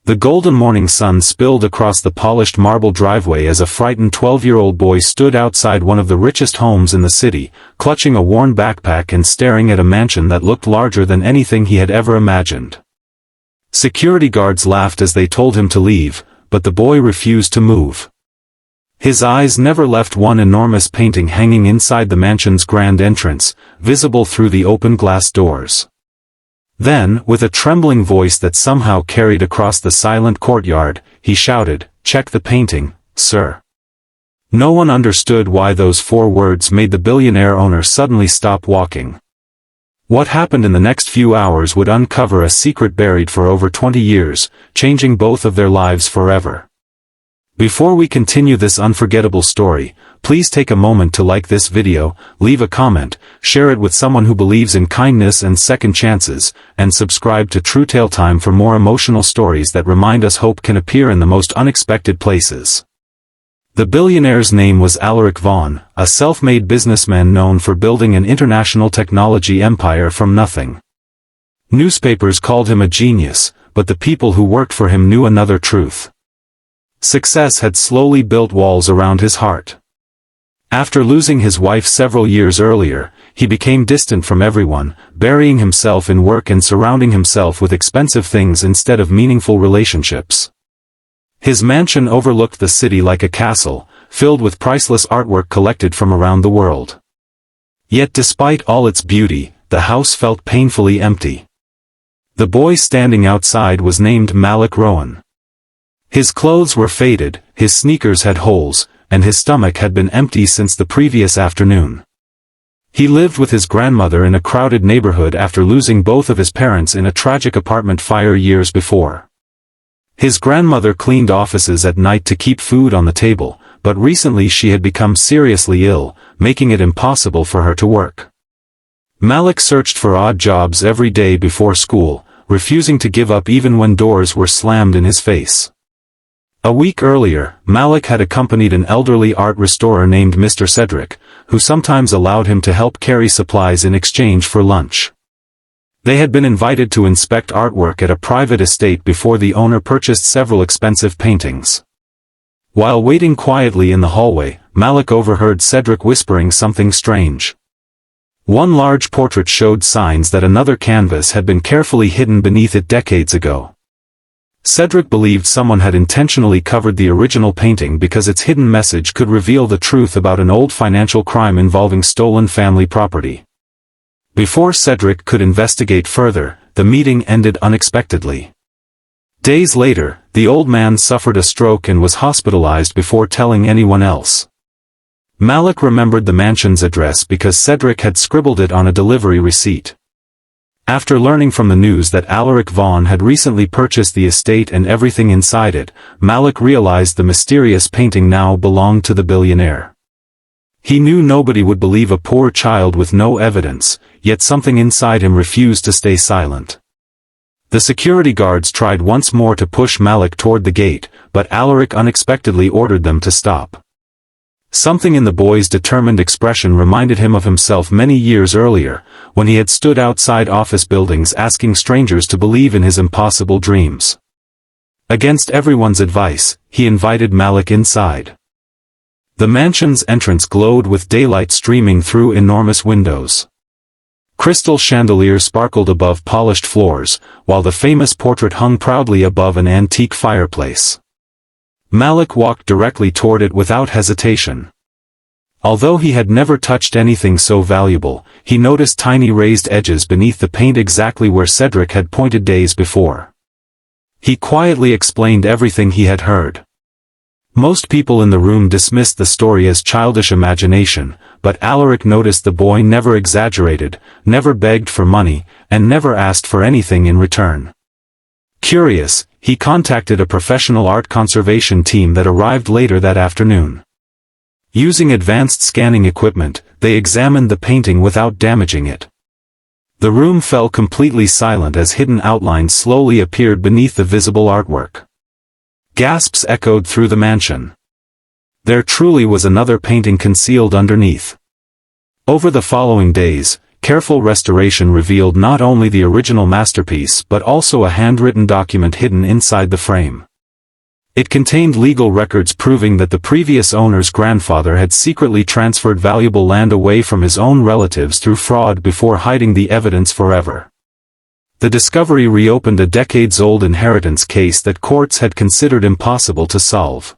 The golden morning sun spilled across the polished marble driveway as a frightened 12-year-old boy stood outside one of the richest homes in the city, clutching a worn backpack and staring at a mansion that looked larger than anything he had ever imagined. Security guards laughed as they told him to leave, but the boy refused to move. His eyes never left one enormous painting hanging inside the mansion's grand entrance, visible through the open glass doors. Then, with a trembling voice that somehow carried across the silent courtyard, he shouted, "Check the painting, sir." No one understood why those 4 words made the billionaire owner suddenly stop walking. What happened in the next few hours would uncover a secret buried for over 20 years, changing both of their lives forever. Before we continue this unforgettable story, please take a moment to like this video, leave a comment, share it with someone who believes in kindness and second chances, and subscribe to TrueTaleTime for more emotional stories that remind us hope can appear in the most unexpected places. The billionaire's name was Alaric Vaughan, a self-made businessman known for building an international technology empire from nothing. Newspapers called him a genius, but the people who worked for him knew another truth. Success had slowly built walls around his heart. After losing his wife several years earlier, he became distant from everyone, burying himself in work and surrounding himself with expensive things instead of meaningful relationships. His mansion overlooked the city like a castle, filled with priceless artwork collected from around the world. Yet despite all its beauty, the house felt painfully empty. The boy standing outside was named Malik. His clothes were faded, his sneakers had holes, and his stomach had been empty since the previous afternoon. He lived with his grandmother in a crowded neighborhood after losing both of his parents in a tragic apartment fire years before. His grandmother cleaned offices at night to keep food on the table, but recently she had become seriously ill, making it impossible for her to work. Malik searched for odd jobs every day before school, refusing to give up even when doors were slammed in his face. A week earlier, Malik had accompanied an elderly art restorer named Mr. Cedric, who sometimes allowed him to help carry supplies in exchange for lunch. They had been invited to inspect artwork at a private estate before the owner purchased several expensive paintings. While waiting quietly in the hallway, Malik overheard Cedric whispering something strange. One large portrait showed signs that another canvas had been carefully hidden beneath it decades ago. Cedric believed someone had intentionally covered the original painting because its hidden message could reveal the truth about an old financial crime involving stolen family property. Before Cedric could investigate further, the meeting ended unexpectedly. Days later, the old man suffered a stroke and was hospitalized before telling anyone else. Malik remembered the mansion's address because Cedric had scribbled it on a delivery receipt. After learning from the news that Alaric Vaughan had recently purchased the estate and everything inside it, Malik realized the mysterious painting now belonged to the billionaire. He knew nobody would believe a poor child with no evidence, yet something inside him refused to stay silent. The security guards tried once more to push Malik toward the gate, but Alaric unexpectedly ordered them to stop. Something in the boy's determined expression reminded him of himself many years earlier, when he had stood outside office buildings asking strangers to believe in his impossible dreams. Against everyone's advice, he invited Malik inside. The mansion's entrance glowed with daylight streaming through enormous windows. Crystal chandeliers sparkled above polished floors, while the famous portrait hung proudly above an antique fireplace. Malik walked directly toward it without hesitation. Although he had never touched anything so valuable, he noticed tiny raised edges beneath the paint exactly where Cedric had pointed days before. He quietly explained everything he had heard. Most people in the room dismissed the story as childish imagination, but Alaric noticed the boy never exaggerated, never begged for money, and never asked for anything in return. Curious, he contacted a professional art conservation team that arrived later that afternoon. Using advanced scanning equipment, they examined the painting without damaging it. The room fell completely silent as hidden outlines slowly appeared beneath the visible artwork. Gasps echoed through the mansion. There truly was another painting concealed underneath. Over the following days, careful restoration revealed not only the original masterpiece but also a handwritten document hidden inside the frame. It contained legal records proving that the previous owner's grandfather had secretly transferred valuable land away from his own relatives through fraud before hiding the evidence forever. The discovery reopened a decades-old inheritance case that courts had considered impossible to solve.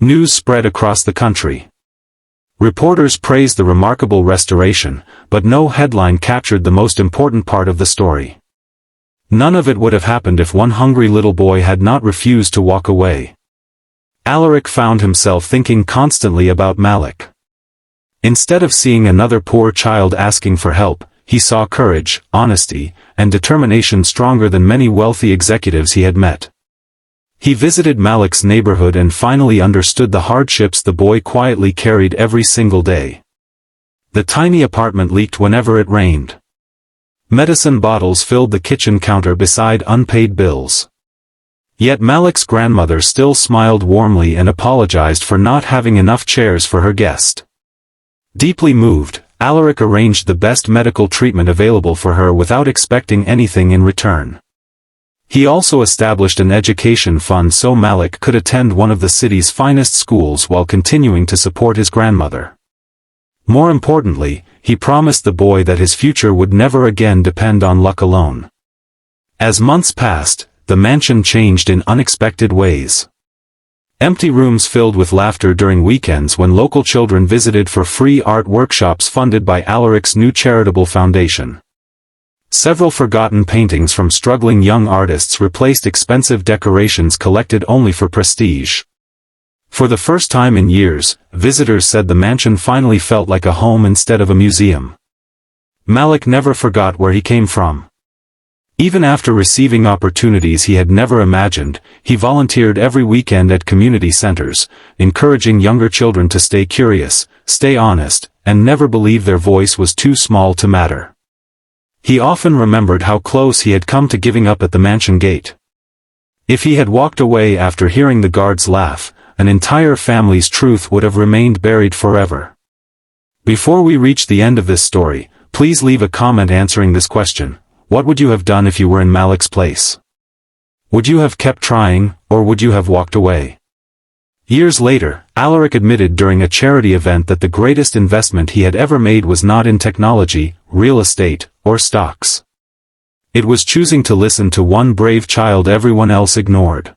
News spread across the country. Reporters praised the remarkable restoration, but no headline captured the most important part of the story. None of it would have happened if one hungry little boy had not refused to walk away. Alaric found himself thinking constantly about Malik. Instead of seeing another poor child asking for help, he saw courage, honesty, and determination stronger than many wealthy executives he had met. He visited Malik's neighborhood and finally understood the hardships the boy quietly carried every single day. The tiny apartment leaked whenever it rained. Medicine bottles filled the kitchen counter beside unpaid bills. Yet Malik's grandmother still smiled warmly and apologized for not having enough chairs for her guest. Deeply moved, Alaric arranged the best medical treatment available for her without expecting anything in return. He also established an education fund so Malik could attend one of the city's finest schools while continuing to support his grandmother. More importantly, he promised the boy that his future would never again depend on luck alone. As months passed, the mansion changed in unexpected ways. Empty rooms filled with laughter during weekends when local children visited for free art workshops funded by Alaric's new charitable foundation. Several forgotten paintings from struggling young artists replaced expensive decorations collected only for prestige. For the first time in years, visitors said the mansion finally felt like a home instead of a museum. Malik never forgot where he came from. Even after receiving opportunities he had never imagined, he volunteered every weekend at community centers, encouraging younger children to stay curious, stay honest, and never believe their voice was too small to matter. He often remembered how close he had come to giving up at the mansion gate. If he had walked away after hearing the guards laugh, an entire family's truth would have remained buried forever. Before we reach the end of this story, please leave a comment answering this question. What would you have done if you were in Malik's place? Would you have kept trying, or would you have walked away? Years later, Alaric admitted during a charity event that the greatest investment he had ever made was not in technology, real estate, or stocks. It was choosing to listen to one brave child everyone else ignored.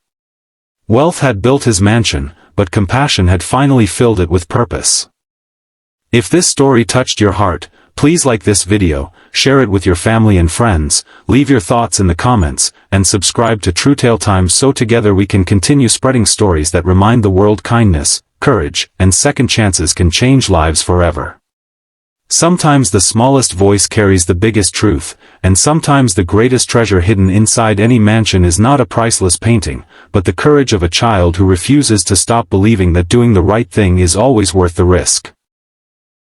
Wealth had built his mansion, but compassion had finally filled it with purpose. If this story touched your heart, please like this video, share it with your family and friends, leave your thoughts in the comments, and subscribe to TrueTaleTime so together we can continue spreading stories that remind the world kindness, courage, and second chances can change lives forever. Sometimes the smallest voice carries the biggest truth, and sometimes the greatest treasure hidden inside any mansion is not a priceless painting, but the courage of a child who refuses to stop believing that doing the right thing is always worth the risk.